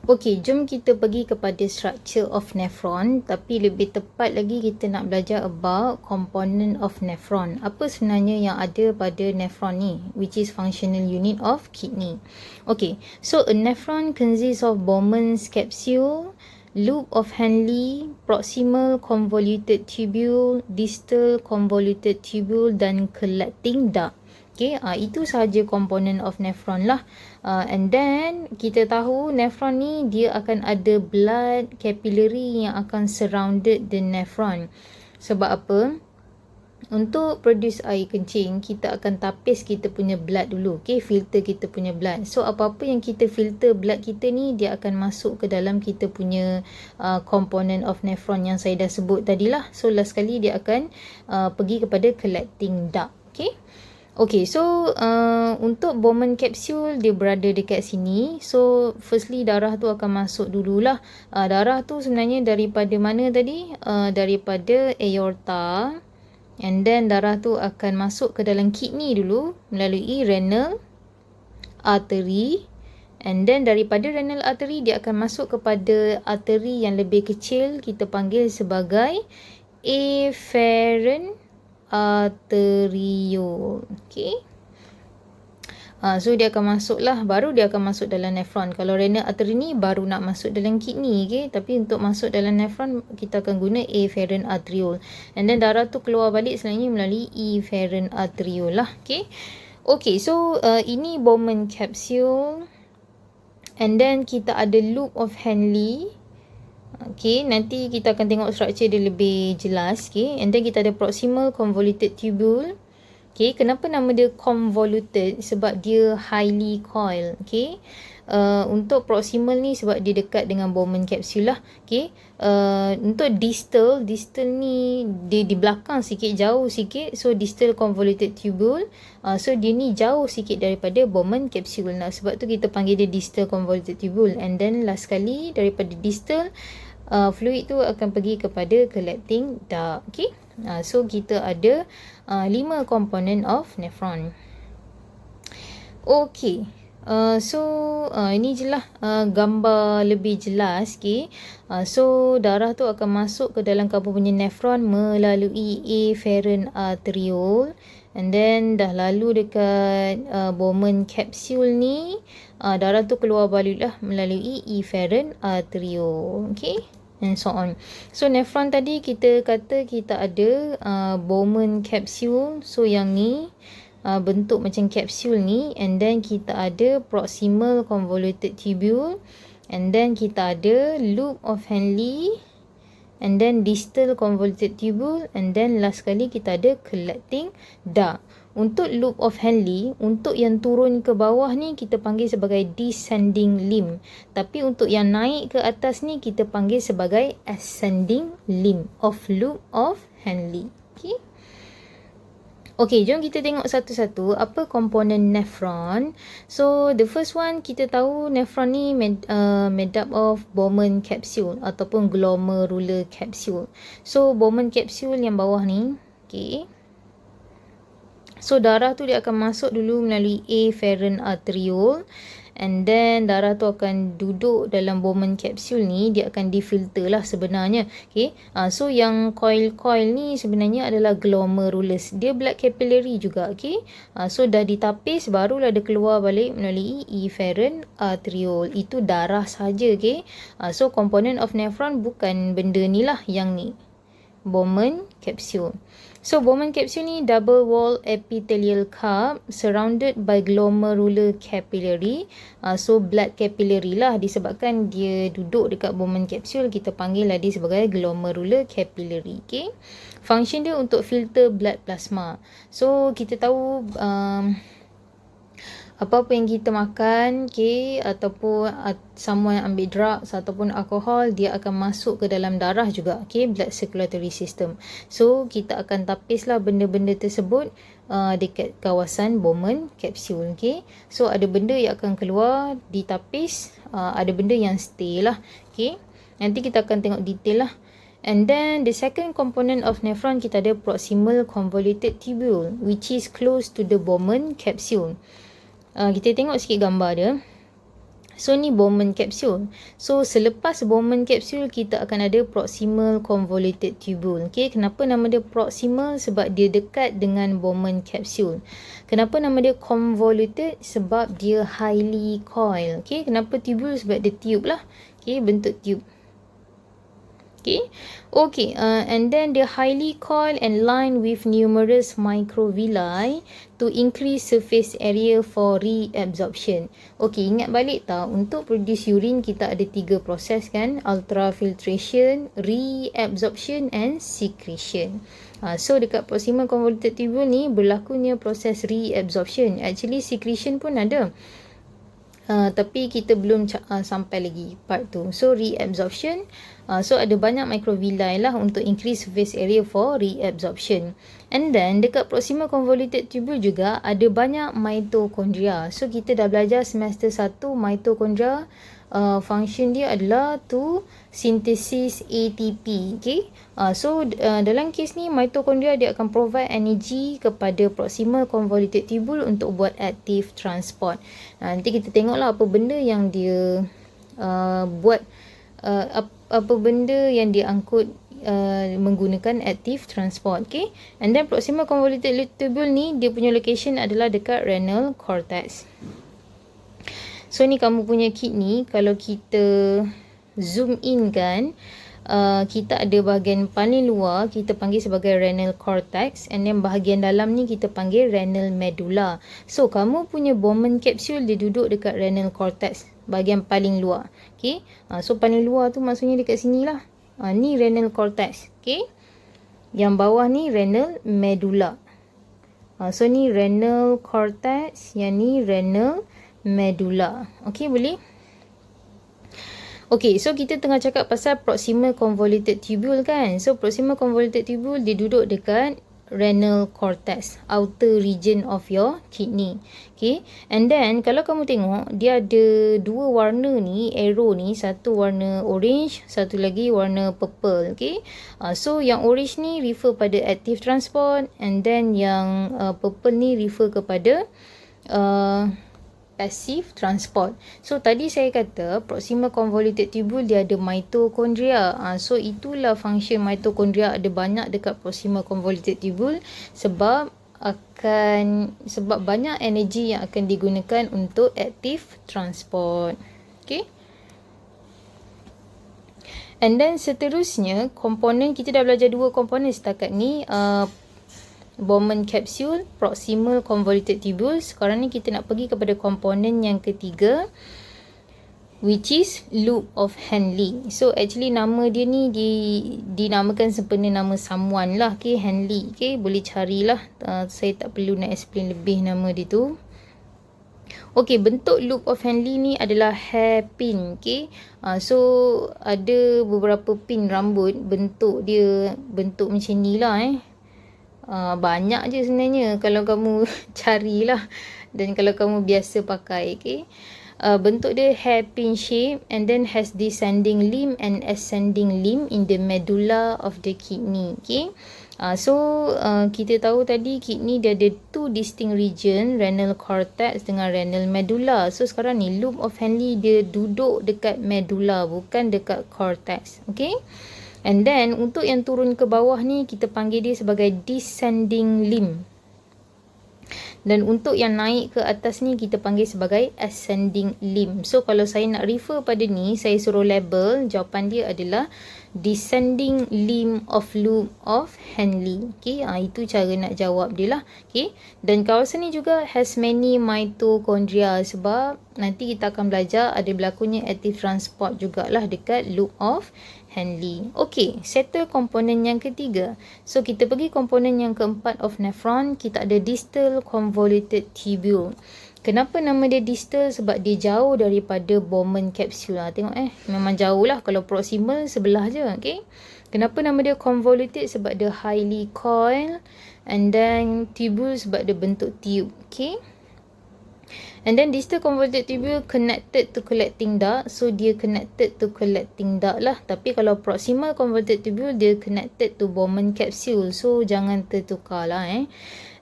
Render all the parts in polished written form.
Okey, jom kita pergi kepada structure of nephron, tapi lebih tepat lagi kita nak belajar about component of nephron. Apa sebenarnya yang ada pada nephron ni, which is functional unit of kidney. Okay, so a nephron consists of Bowman's capsule, loop of Henle, proximal convoluted tubule, distal convoluted tubule dan collecting duct. Okay, itu sahaja komponen of nephron lah. And then kita tahu nephron ni dia akan ada blood capillary yang akan surrounded the nephron. Sebab apa? Untuk produce air kencing, kita akan tapis kita punya blood dulu. Okay, filter kita punya blood. So apa-apa yang kita filter blood kita ni, dia akan masuk ke dalam kita punya component of nephron yang saya dah sebut tadi lah. So last sekali dia akan pergi kepada collecting duct. Okay. Okay, so untuk Bowman capsule dia berada dekat sini. So firstly darah tu akan masuk dululah. Darah tu sebenarnya daripada mana tadi? Daripada aorta. And then darah tu akan masuk ke dalam kidney dulu melalui renal artery. And then daripada renal artery dia akan masuk kepada arteri yang lebih kecil, kita panggil sebagai afferent arteriole. Okay. So dia akan masuk lah, baru dia akan masuk dalam nephron. Kalau renal artery ni baru nak masuk dalam kidney. Okay. Tapi untuk masuk dalam nephron kita akan guna afferent arteriole. And then darah tu keluar balik sebenarnya melalui efferent arteriole lah. Okay. Okay, so ini Bowman capsule. And then kita ada loop of Henle. Okay, nanti kita akan tengok structure dia lebih jelas. Okay, and then kita ada proximal convoluted tubule. Okay, kenapa nama dia convoluted? Sebab dia highly coiled. Okay, untuk proximal ni sebab dia dekat dengan Bowman capsule lah. Okay, untuk distal ni dia di belakang sikit, jauh sikit. So distal convoluted tubule. So dia ni jauh sikit daripada Bowman capsule. Nah, sebab tu kita panggil dia distal convoluted tubule. And then last sekali daripada distal, fluid tu akan pergi kepada collecting duct. Okay, so kita ada 5 komponen of nephron. Okay, so ini je lah gambar lebih jelas. Okay, so darah tu akan masuk ke dalam kamu punya nephron melalui afferent arteriole. And then dah lalu dekat Bowman capsule ni, darah tu keluar balik lah melalui efferent arteriole. Okay, and so on. So nephron tadi kita kata kita ada Bowman capsule. So yang ni bentuk macam kapsul ni. And then kita ada proximal convoluted tubule. And then kita ada loop of Henle. And then distal convoluted tubule. And then last sekali kita ada collecting duct. Untuk loop of Henle, untuk yang turun ke bawah ni kita panggil sebagai descending limb. Tapi untuk yang naik ke atas ni kita panggil sebagai ascending limb of loop of Henle. Okay. Okay, jom kita tengok satu-satu apa komponen nephron. So the first one, kita tahu nephron ni made up of Bowman capsule ataupun glomerular capsule. So Bowman capsule yang bawah ni, okay. So darah tu dia akan masuk dulu melalui afferent arteriole. And then darah tu akan duduk dalam Bowman capsule ni, dia akan difilter lah sebenarnya. Okay, so yang coil-coil ni sebenarnya adalah glomerulus. Dia blood capillary juga. Okay, so dah ditapis barulah dia keluar balik melalui efferent arteriole. Itu darah saja. Okay, so component of nephron bukan benda ni lah, yang ni Bowman capsule. So Bowman capsule ni double wall epithelial cup surrounded by glomerular capillary. So blood capillary lah, disebabkan dia duduk dekat Bowman capsule, kita panggil lah dia sebagai glomerular capillary. Okay, function dia untuk filter blood plasma. So kita tahu apa-apa yang kita makan, okay, ataupun someone yang ambil drugs ataupun alkohol, dia akan masuk ke dalam darah juga. Okay, blood circulatory system. So kita akan tapislah benda-benda tersebut dekat kawasan Bowman capsule. Okay, so ada benda yang akan keluar ditapis, ada benda yang stay lah. Okay, nanti kita akan tengok detail lah. And then the second component of nephron, kita ada proximal convoluted tubule, which is close to the Bowman capsule. Kita tengok sikit gambar dia. So ni Bowman capsule. So selepas Bowman capsule kita akan ada proximal convoluted tubule. Okay, kenapa nama dia proximal? Sebab dia dekat dengan Bowman capsule. Kenapa nama dia convoluted? Sebab dia highly coil. Okay, kenapa tubule? Sebab dia tube lah. Okay, bentuk tube. Okay, and then they highly coiled and lined with numerous microvilli to increase surface area for reabsorption. Okay, ingat balik tak, untuk produce urine kita ada 3 proses kan, ultrafiltration, reabsorption and secretion. So dekat proximal convoluted tubule ni berlakunya proses reabsorption. Actually secretion pun ada. Tapi kita belum sampai lagi part tu. So reabsorption, so ada banyak microvilli lah untuk increase surface area for reabsorption. And then dekat proximal convoluted tubule juga ada banyak mitochondria. So kita dah belajar semester 1 mitochondria, function dia adalah to synthesis ATP. Okay, so dalam kes ni mitochondria dia akan provide energy kepada proximal convoluted tubule untuk buat active transport. Nanti kita tengoklah apa benda yang dia buat, apa benda yang dia angkut menggunakan active transport. Okay, and then proximal convoluted tubule ni dia punya location adalah dekat renal cortex. So ni kamu punya kidney, kalau kita zoom in kan, kita ada bahagian paling luar kita panggil sebagai renal cortex, and then bahagian dalam ni kita panggil renal medulla. So kamu punya Bowman capsule dia duduk dekat renal cortex, bahagian paling luar. Okay, so paling luar tu maksudnya dekat sini lah. Ni renal cortex. Okay, yang bawah ni renal medulla. So ni renal cortex, yang ni renal medulla. Okay, boleh? Okay, so kita tengah cakap pasal proximal convoluted tubule kan. So proximal convoluted tubule dia duduk dekat renal cortex, outer region of your kidney. Okay, and then kalau kamu tengok dia ada 2 warna ni, arrow ni, satu warna orange, satu lagi warna purple. Okay, so yang orange ni refer pada active transport, and then yang purple ni refer kepada passive transport. So tadi saya kata proximal convoluted tubule dia ada mitochondria. So itulah function mitochondria ada banyak dekat proximal convoluted tubule, sebab banyak energi yang akan digunakan untuk active transport. Okay, and then seterusnya komponen, kita dah belajar 2 komponen setakat ni, Bowman capsule, proximal convoluted tubule. Sekarang ni kita nak pergi kepada komponen yang ketiga, which is loop of Henle. So actually nama dia ni dinamakan sempena nama someone lah. Okay, Henle. Okay, boleh carilah. Saya tak perlu nak explain lebih nama dia tu. Okay, bentuk loop of Henle ni adalah hairpin. Okay, so ada beberapa pin rambut, bentuk macam ni lah banyak je sebenarnya kalau kamu carilah, dan kalau kamu biasa pakai. Okay, bentuk dia hairpin shape, and then has descending limb and ascending limb in the medulla of the kidney. Okay, so kita tahu tadi kidney dia ada 2 distinct region, renal cortex dengan renal medulla. So sekarang ni loop of Henle dia duduk dekat medulla, bukan dekat cortex. Okay, and then untuk yang turun ke bawah ni kita panggil dia sebagai descending limb. Dan untuk yang naik ke atas ni kita panggil sebagai ascending limb. So kalau saya nak refer pada ni, saya suruh label, jawapan dia adalah descending limb of loop of Henle. Okay, itu cara nak jawab dia lah. Okay, dan kawasan ni juga has many mitochondria, sebab nanti kita akan belajar ada berlakunya active transport jugalah dekat loop of Henle. Okay, settle komponen yang ketiga. So kita pergi komponen yang keempat of nephron. Kita ada distal convoluted tubule. Kenapa nama dia distal? Sebab dia jauh daripada Bowman capsule. Tengok memang jauh lah. Kalau proximal sebelah je. Okay, kenapa nama dia convoluted? Sebab dia highly coil, and then tubule sebab dia bentuk tube. Okay, and then distal convoluted tubule connected to collecting duct. So dia connected to collecting duct lah. Tapi kalau proximal convoluted tubule dia connected to Bowman capsule. So jangan tertukar lah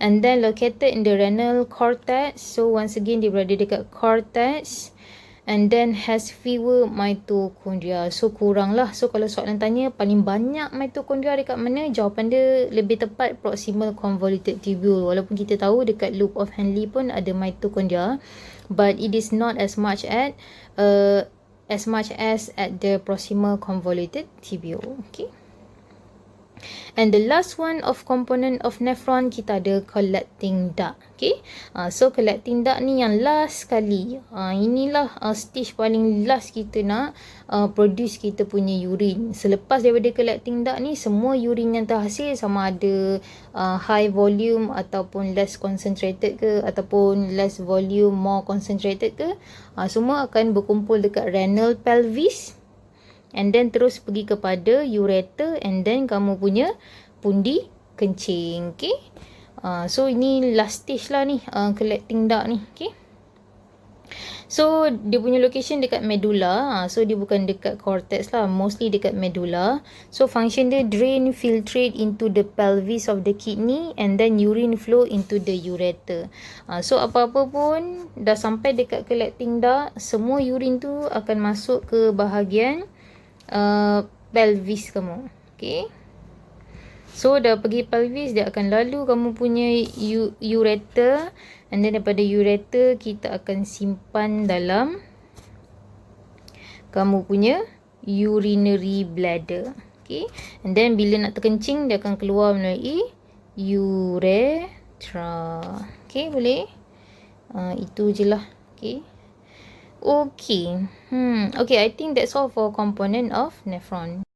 And then located in the renal cortex. So once again dia berada dekat cortex. and then has fewer mitochondria. So kurang lah. So kalau soalan tanya paling banyak mitochondria dekat mana, jawapan dia lebih tepat proximal convoluted tubule. Walaupun kita tahu dekat loop of Henle pun ada mitochondria, but it is not as much as at the proximal convoluted tubule. Okay. And the last one of component of nephron, kita ada collecting duct. Okay. So collecting duct ni yang last sekali. Inilah stage paling last kita nak produce kita punya urine. Selepas daripada collecting duct ni, semua urine yang terhasil sama ada high volume ataupun less concentrated ke, ataupun less volume more concentrated ke, semua akan berkumpul dekat renal pelvis. And then terus pergi kepada ureter, and then kamu punya pundi kencing. Okay. So ini last stage lah ni, collecting duct ni. Okay. So dia punya location dekat medulla. So dia bukan dekat cortex lah, mostly dekat medulla. So function dia drain filtrate into the pelvis of the kidney, and then urine flow into the ureter. So apa-apa pun dah sampai dekat collecting duct, semua urine tu akan masuk ke bahagian pelvis kamu. Okay. So dah pergi pelvis, dia akan lalu kamu punya ureter, and then daripada ureter kita akan simpan dalam kamu punya urinary bladder. Okay. And then bila nak terkencing, dia akan keluar melalui uretra. Okay, boleh? Itu je lah. Okay. Okay. Okay, I think that's all for component of nephron.